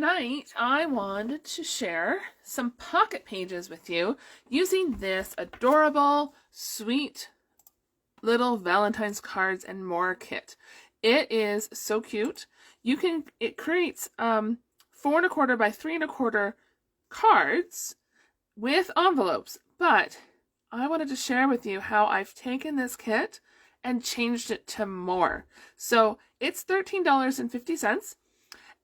Tonight, I wanted to share some pocket pages with you using this adorable, sweet little Valentine's cards and more kit. It is so cute. It creates 4¼ by 3¼ cards with envelopes, but I wanted to share with you how I've taken this kit and changed it to more. So it's $13.50.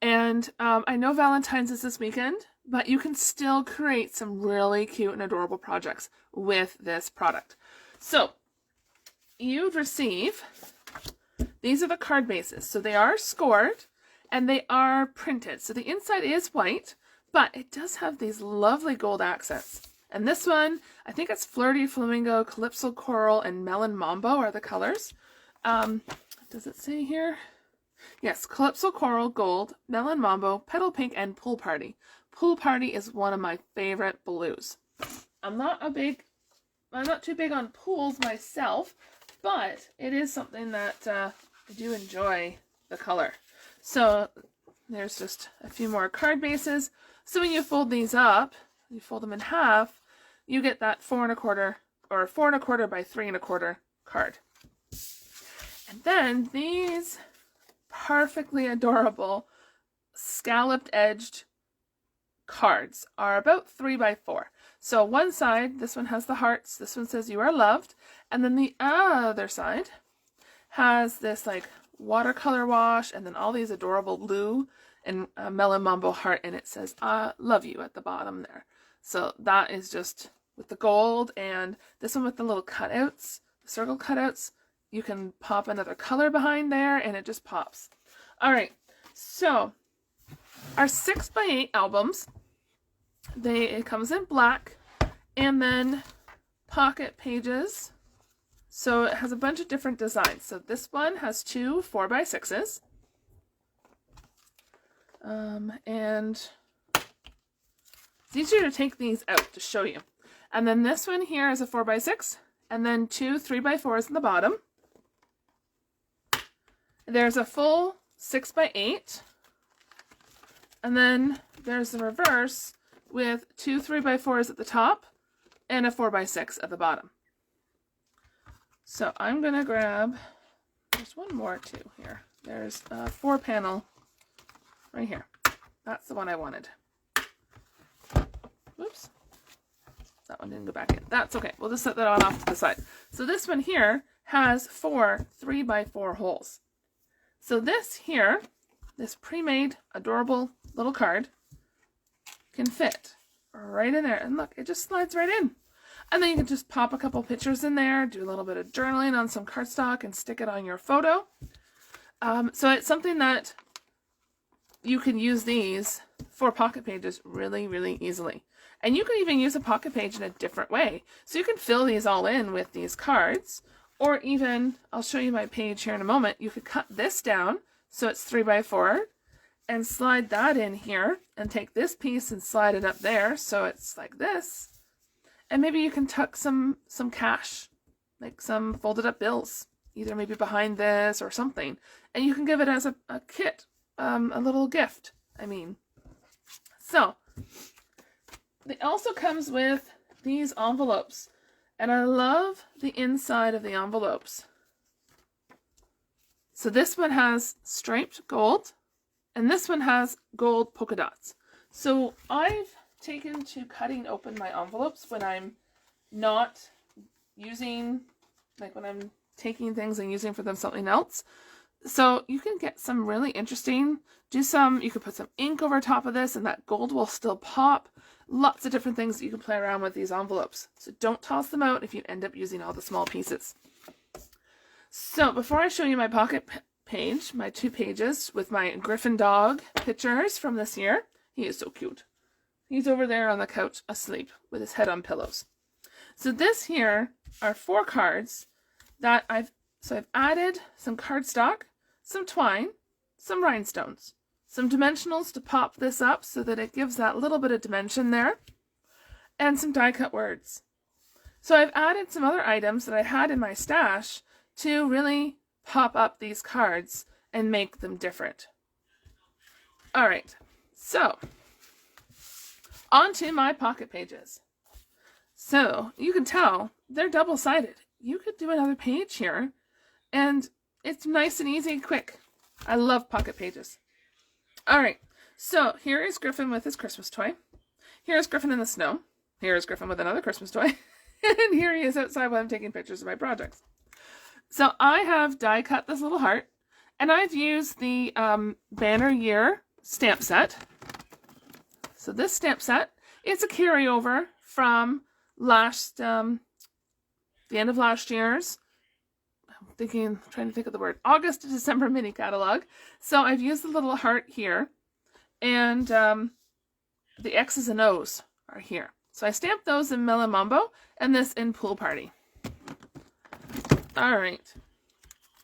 And I know Valentine's is this weekend, but you can still create some really cute and adorable projects with this product. So you'd receive, these are the card bases. So they are scored and they are printed. So the inside is white, but it does have these lovely gold accents. And this one, I think it's Flirty Flamingo, Calypso Coral, and Melon Mambo are the colors. Does it say here? Yes, Calypso Coral, Gold, Melon Mambo, Petal Pink, and Pool Party. Pool Party is one of my favorite blues. I'm not too big on pools myself, but it is something that I do enjoy the color. So there's just a few more card bases. So when you fold these up, you fold them in half, you get that 4¼ or 4¼ by 3¼ card. And then these perfectly adorable scalloped edged cards are about 3 by 4. So one side, this one has the hearts, this one says you are loved, and then the other side has this like watercolor wash and then all these adorable blue and Melon Mambo heart, and it says I love you at the bottom there. So that is just with the gold, and this one with the little cutouts, the circle cutouts. You can pop another color behind there and it just pops. All right, so our 6 by 8 albums, it comes in black and then pocket pages. So it has a bunch of different designs. So this one has 2 4 by 6s. And it's easier to take these out to show you. And then this one here is a 4 by 6, and then 2 3 by 4s in the bottom. There's a full 6 by 8, and then there's the reverse with 2 3 by 4s at the top and a 4 by 6 at the bottom. So I'm gonna grab, there's one more too here. There's a 4 panel right here. That's the one I wanted. Whoops. That one didn't go back in. That's okay. We'll just set that on off to the side. So this one here has 4 3 by 4 holes. So this here, this pre-made adorable little card can fit right in there. And look, it just slides right in. And then you can just pop a couple pictures in there, do a little bit of journaling on some cardstock and stick it on your photo. So it's something that you can use these for pocket pages really, really easily. And you can even use a pocket page in a different way. So you can fill these all in with these cards. Or even, I'll show you my page here in a moment, you could cut this down so it's 3 by 4 and slide that in here and take this piece and slide it up there so it's like this. And maybe you can tuck some cash, like some folded up bills, either maybe behind this or something. And you can give it as a kit, a little gift, I mean. So, it also comes with these envelopes. And I love the inside of the envelopes. So this one has striped gold, and this one has gold polka dots. So I've taken to cutting open my envelopes when I'm not using, like when I'm taking things and using for them something else. So you can get some really interesting, you could put some ink over top of this and that gold will still pop. Lots of different things that you can play around with these envelopes. So don't toss them out if you end up using all the small pieces. So before I show you my pocket page, my 2 pages with my Griffin dog pictures from this year, he is so cute. He's over there on the couch asleep with his head on pillows. So this here are 4 cards that I've added some cardstock, some twine, some rhinestones, some dimensionals to pop this up so that it gives that little bit of dimension there, and some die cut words. So I've added some other items that I had in my stash to really pop up these cards and make them different. All right, So, onto my pocket pages. So, you can tell they're double-sided. You could do another page here, and it's nice and easy and quick. I love pocket pages. All right, so here is Griffin with his Christmas toy. Here's Griffin in the snow. Here is Griffin with another Christmas toy. And here he is outside while I'm taking pictures of my projects. So I have die cut this little heart, and I've used the Banner Year stamp set. So this stamp set is a carryover from the end of last year's, trying to think of the word, August to December mini catalog. So I've used the little heart here, and the X's and O's are here. So I stamped those in Melon Mambo and this in Pool Party. All right.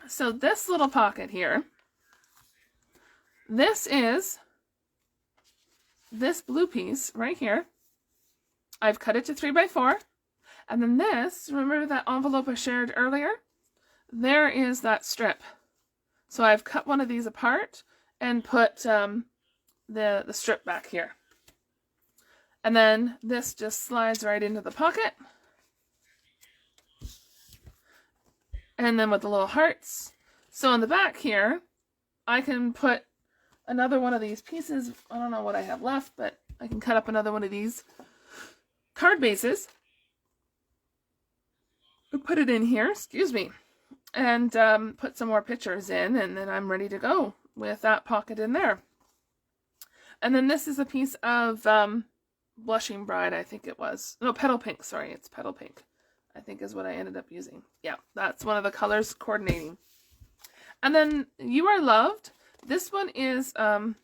So this little pocket here, this is this blue piece right here. I've cut it to 3x4. And then this, remember that envelope I shared earlier? There is that strip. So I've cut one of these apart and put the strip back here. And then this just slides right into the pocket. And then with the little hearts. So on the back here, I can put another one of these pieces. I don't know what I have left, but I can cut up another one of these card bases. Put it in here, excuse me, and put some more pictures in, and then I'm ready to go with that pocket in there. And then this is a piece of Blushing Bride, I think it was. No, Petal Pink, sorry, it's Petal Pink, I think is what I ended up using. Yeah, that's one of the colors coordinating. And then You Are Loved. This one is a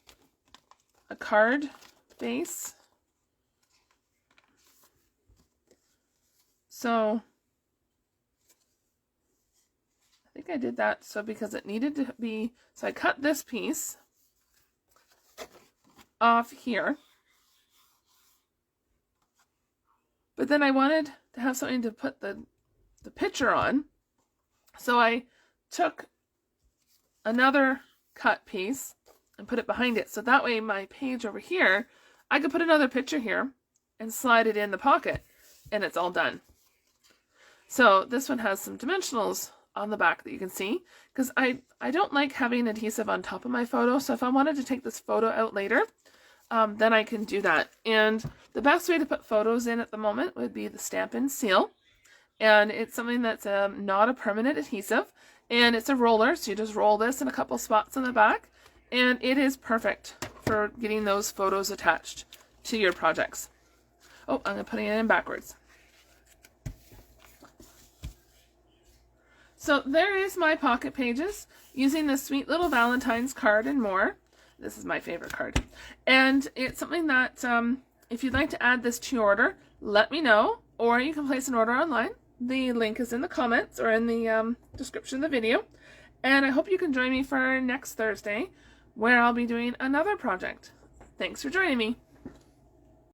card base. So I think I did that so because it needed to be, so I cut this piece off here. But then I wanted to have something to put the picture on. So I took another cut piece and put it behind it. So that way my page over here, I could put another picture here and slide it in the pocket and it's all done. So this one has some dimensionals on the back that you can see, because I don't like having adhesive on top of my photo. So if I wanted to take this photo out later, then I can do that. And the best way to put photos in at the moment would be the Stampin seal. And it's something that's not a permanent adhesive, and it's a roller. So you just roll this in a couple spots on the back, and it is perfect for getting those photos attached to your projects. Oh, I'm putting it in backwards. So there is my pocket pages using the sweet little Valentine's card and more. This is my favorite card. And it's something that if you'd like to add this to your order, let me know, or you can place an order online. The link is in the comments or in the description of the video. And I hope you can join me for next Thursday, where I'll be doing another project. Thanks for joining me.